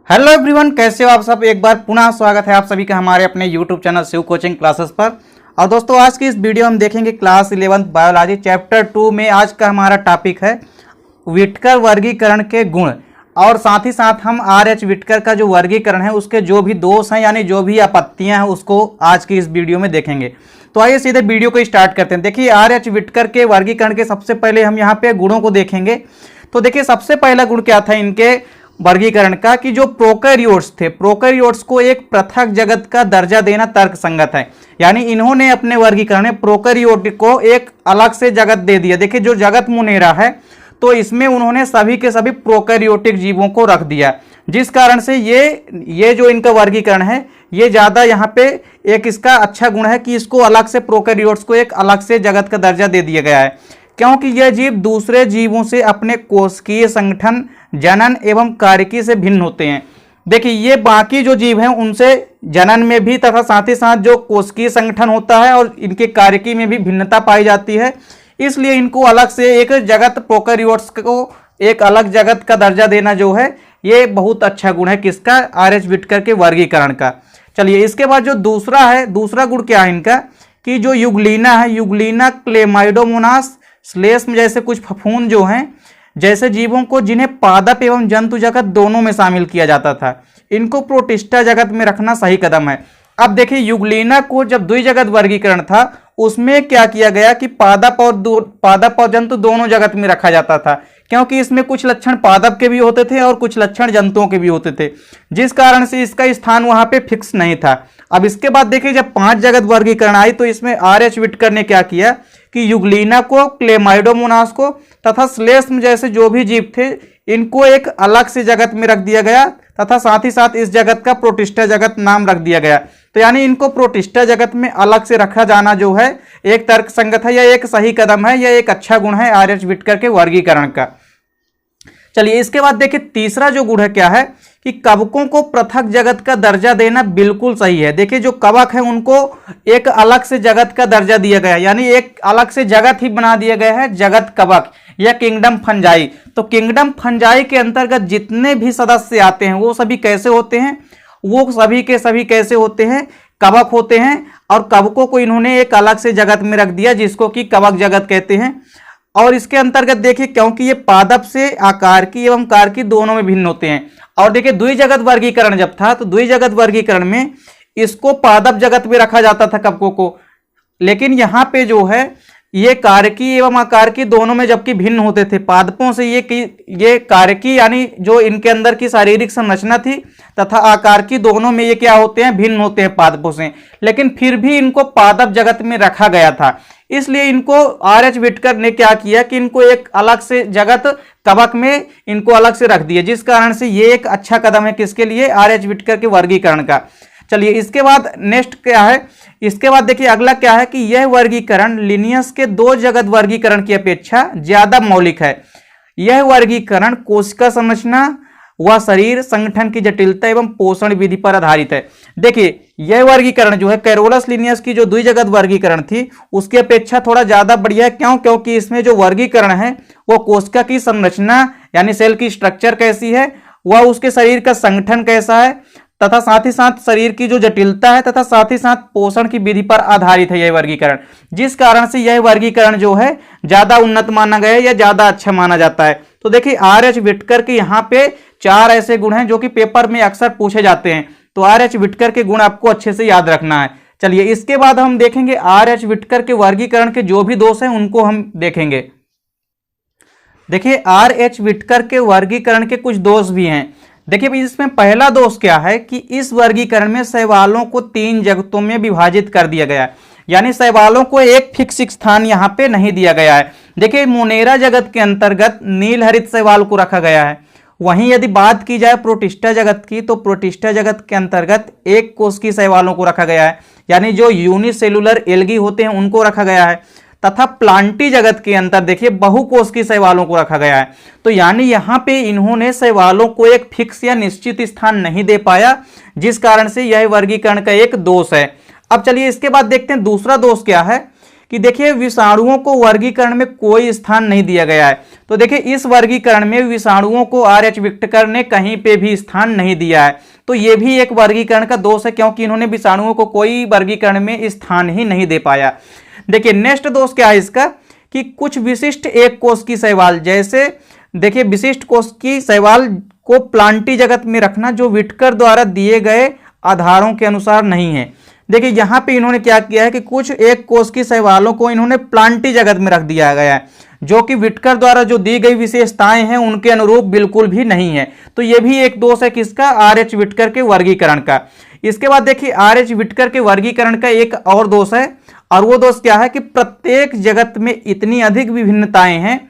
Hello everyone, कैसे हो आप सब। एक बार पुनः स्वागत है आप सभी का हमारे अपने YouTube channel Shiv coaching classes पर। और दोस्तों, आज की इस वीडियो में हम देखेंगे क्लास 11 बायोलॉजी चैप्टर 2 में आज का हमारा टॉपिक है व्हिटकर वर्गीकरण के गुण। और साथ ही साथ हम RH व्हिटकर का जो वर्गीकरण है उसके जो भी दोष हैं यानी जो भी आपत्तियां हैं उसको आज की इस वीडियो में देखेंगे। तो आइए सीधे वीडियो को स्टार्ट करते हैं। देखिए, RH व्हिटकर के वर्गीकरण के सबसे पहले हम यहाँ पे गुणों को देखेंगे। तो देखिए, सबसे पहला गुण क्या था इनके वर्गीकरण का कि जो प्रोकैरियोट्स थे, प्रोकैरियोट्स को एक पृथक जगत का दर्जा देना तर्कसंगत है। यानी इन्होंने अपने वर्गीकरण में प्रोकैरियोट को एक अलग से जगत दे दिया। देखिए, जो जगत मुनेरा है तो इसमें उन्होंने सभी के सभी प्रोकैरियोटिक जीवों को रख दिया, जिस कारण से ये जो इनका वर्गीकरण है ये ज़्यादा यहाँ पे एक इसका अच्छा गुण है कि इसको अलग से प्रोकैरियोट्स को एक अलग से जगत का दर्जा दे दिया गया है, क्योंकि यह जीव दूसरे जीवों से अपने कोशिकीय संगठन, जनन एवं कार्यकी से भिन्न होते हैं। देखिए, ये बाकी जो जीव हैं उनसे जनन में भी तथा साथ ही साथ जो कोशिकीय संगठन होता है और इनके कार्यकी में भी भिन्नता पाई जाती है। इसलिए इनको अलग से एक जगत, प्रोकैरियोट्स को एक अलग जगत का दर्जा देना जो है ये बहुत अच्छा गुण है किसका, RH व्हिटकर के वर्गीकरण का। चलिए, इसके बाद जो दूसरा गुण क्या है इनका कि जो युगलीना है, युगलीना क्लेमाइडोमोनास श्लेष्म जैसे कुछ फफूंद जो हैं, जैसे जीवों को जिन्हें पादप एवं जंतु जगत दोनों में शामिल किया जाता था, इनको प्रोटिस्टा जगत में रखना सही कदम है। अब देखिए, युगलीना को जब द्विजगत वर्गीकरण था उसमें क्या किया गया कि पादप और जंतु दोनों जगत में रखा जाता था, क्योंकि इसमें कुछ लक्षण पादप के भी होते थे और कुछ लक्षण जंतुओं के भी होते थे, जिस कारण से इसका स्थान वहां पे फिक्स नहीं था। अब इसके बाद देखिए, जब 5 जगत वर्गीकरण आई तो इसमें RH व्हिटकर ने क्या किया कि युगलीना को, क्लेमाइडोमोनास को तथा श्लेष्म जैसे जो भी जीव थे इनको एक अलग से जगत में रख दिया गया तथा साथ ही साथ इस जगत का प्रोटिस्टा जगत नाम रख दिया गया। तो यानी इनको प्रोटिस्टा जगत में अलग से रखा जाना जो है एक तर्कसंगत है, यह एक सही कदम है, यह एक अच्छा गुण है RH व्हिटकर के वर्गीकरण का। चलिए, इसके बाद देखिए, तीसरा जो गुण है क्या है कि कवकों को पृथक जगत का दर्जा देना बिल्कुल सही है। देखिए, जो कवक है उनको एक अलग से जगत का दर्जा दिया गया है, यानी एक अलग से जगत ही बना दिया गया है, जगत कवक या किंगडम फंजाई। तो किंगडम फंजाई के अंतर्गत जितने भी सदस्य आते हैं वो सभी कैसे होते हैं, वो सभी के सभी कैसे होते हैं, कवक होते हैं। और कवकों को इन्होंने एक अलग से जगत में रख दिया जिसको कि कवक जगत कहते हैं। और इसके अंतर्गत देखिए, क्योंकि ये पादप से आकार की एवं कारकी दोनों में भिन्न होते हैं। और देखिए, द्विजगत वर्गीकरण जब था तो द्विजगत वर्गीकरण में इसको पादप जगत में रखा जाता था कवकों को, लेकिन यहाँ पे जो है ये कारकी एवं आकारकी दोनों में जबकि भिन्न होते थे। पादपों से ये कारकी यानी जो इनके अंदर की शारीरिक संरचना थी तथा आकारकी दोनों में ये क्या होते हैं, भिन्न होते हैं पादपों से, लेकिन फिर भी इनको पादप जगत में रखा गया था। इसलिए इनको RH व्हिटकर ने क्या किया कि इनको एक अलग से जगत कवक में इनको अलग से रख दिया, जिस कारण से ये एक अच्छा कदम है किसके लिए, RH व्हिटकर के वर्गीकरण का। चलिए, इसके बाद नेक्स्ट क्या है, इसके बाद देखिए अगला क्या है कि यह वर्गीकरण लिनियस के 2 जगत वर्गीकरण की अपेक्षा ज्यादा मौलिक है। यह वर्गीकरण कोशिका संरचना व शरीर संगठन की जटिलता एवं पोषण विधि पर आधारित है। देखिए, यह वर्गीकरण जो है कैरोलस लिनियस की जो द्विजगत वर्गीकरण थी उसकी अपेक्षा थोड़ा ज्यादा बढ़िया है। क्योंकि इसमें जो वर्गीकरण है वो कोशिका की संरचना यानी सेल की स्ट्रक्चर कैसी है, वह उसके शरीर का संगठन कैसा है तथा साथ ही साथ शरीर की जो जटिलता है तथा साथ ही साथ पोषण की विधि पर आधारित है यह वर्गीकरण, जिस कारण से यह वर्गीकरण जो है ज्यादा उन्नत माना गया है या ज्यादा अच्छा माना जाता है। तो देखिए, RH व्हिटकर के यहाँ पे 4 ऐसे गुण हैं जो कि पेपर में अक्सर पूछे जाते हैं, तो RH व्हिटकर के गुण आपको अच्छे से याद रखना है। चलिए, इसके बाद हम देखेंगे RH व्हिटकर के वर्गीकरण के जो भी दोष हैं उनको हम देखेंगे। देखिए, RH व्हिटकर के वर्गीकरण के कुछ दोष भी हैं। देखिए, इसमें पहला दोष क्या है कि इस वर्गीकरण में शैवालों को 3 जगतों में विभाजित कर दिया गया है, यानी शैवालों को एक फिक्स स्थान यहाँ पे नहीं दिया गया है। देखिए, मोनेरा जगत के अंतर्गत नीलहरित शैवाल को रखा गया है। वहीं यदि बात की जाए प्रोटिस्टा जगत की तो प्रोटिस्टा जगत के अंतर्गत एक कोशिकीय शैवालों को रखा गया है, यानी जो यूनिसेलुलर एल्गी होते हैं उनको रखा गया है। तथा प्लांटी जगत के अंदर देखिए बहुकोशिकीय शैवालों को रखा गया है। तो यानी यहाँ पे इन्होंने शैवालों को एक फिक्स या निश्चित स्थान नहीं दे पाया, जिस कारण से यह वर्गीकरण का एक दोष है। अब चलिए, इसके बाद देखते हैं दूसरा दोष क्या है कि देखिए विषाणुओं को वर्गीकरण में कोई स्थान नहीं दिया गया है। तो देखिए इस वर्गीकरण में विषाणुओं को आर.एच. विक्टकर ने कहीं पे भी स्थान नहीं दिया है। तो ये भी एक वर्गीकरण का दोष है, क्योंकि इन्होंने विषाणुओं को कोई वर्गीकरण में स्थान ही नहीं दे पाया। देखिए नेक्स्ट दोष क्या है इसका, कि कुछ विशिष्ट एक कोष की शैवाल, जैसे देखिए विशिष्ट कोष की शैवाल को प्लांटी जगत में रखना जो विटकर द्वारा दिए गए आधारों के अनुसार नहीं है। देखिए यहाँ पे इन्होंने क्या किया है कि कुछ एक कोष की शैवालों को इन्होंने प्लांटी जगत में रख दिया गया है, जो कि विटकर द्वारा जो दी गई विशेषताएं हैं उनके अनुरूप बिल्कुल भी नहीं है। तो ये भी एक दोष है किसका, आर.एच. विटकर के वर्गीकरण का। इसके बाद देखिए आर.एच. विटकर के वर्गीकरण का एक और दोष है, और वो दोष क्या है कि प्रत्येक जगत में इतनी अधिक विभिन्नताएं हैं,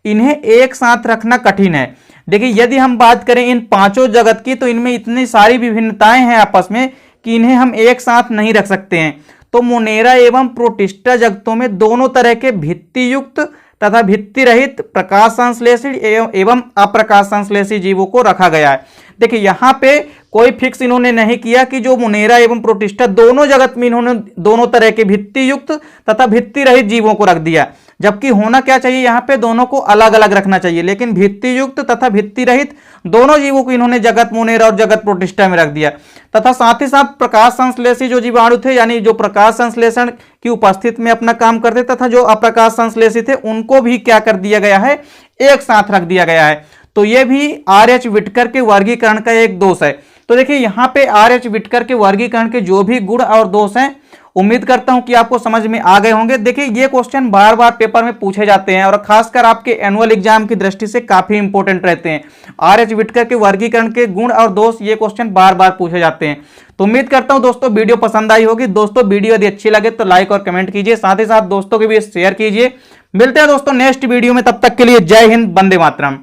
इन्हें एक साथ रखना कठिन है। देखिए यदि हम बात करें इन पांचों जगत की, तो इनमें इतनी सारी विभिन्नताएं हैं आपस में कि इन्हें हम एक साथ नहीं रख सकते हैं। तो मोनेरा एवं प्रोटिस्टा जगतों में दोनों तरह के भित्ति युक्त तथा भित्ति रहित प्रकाश संश्लेषी एवं अप्रकाश संश्लेषी जीवों को रखा गया है। देखिए यहाँ पे कोई फिक्स इन्होंने नहीं किया कि जो मोनेरा एवं प्रोटिस्टा दोनों जगत में इन्होंने दोनों तरह के भित्ति युक्त तथा भित्ति रहित जीवों को रख दिया, जबकि होना क्या चाहिए यहाँ पे दोनों को अलग अलग रखना चाहिए। लेकिन भित्ति युक्त तथा भित्ति रहित दोनों जीवों को इन्होंने जगत मोनेरा और जगत प्रोटिस्टा में रख दिया। तथा साथ ही साथ प्रकाश संश्लेषी जो जीवाणु थे, यानी जो प्रकाश संश्लेषण की उपस्थिति में अपना काम करते तथा जो अप्रकाश संश्लेषी थे, उनको भी क्या कर दिया गया है, एक साथ रख दिया गया है। तो ये भी आर.एच. विटकर के वर्गीकरण का एक दोष है। तो देखिए यहाँ पे आर.एच. विटकर के वर्गीकरण के जो भी गुण और दोष हैं, उम्मीद करता हूं कि आपको समझ में आ गए होंगे। देखिए ये क्वेश्चन बार बार पेपर में पूछे जाते हैं और खासकर आपके एनुअल एग्जाम की दृष्टि से काफी इंपॉर्टेंट रहते हैं। आर.एच. विटकर के वर्गीकरण के गुण और दोष, ये क्वेश्चन बार बार पूछे जाते हैं। तो उम्मीद करता हूं दोस्तों वीडियो पसंद आई होगी। दोस्तों वीडियो यदि अच्छी लगे तो लाइक और कमेंट कीजिए, साथ ही साथ दोस्तों के बीच शेयर कीजिए। मिलते हैं दोस्तों नेक्स्ट वीडियो में, तब तक के लिए जय हिंद, वंदे मातरम।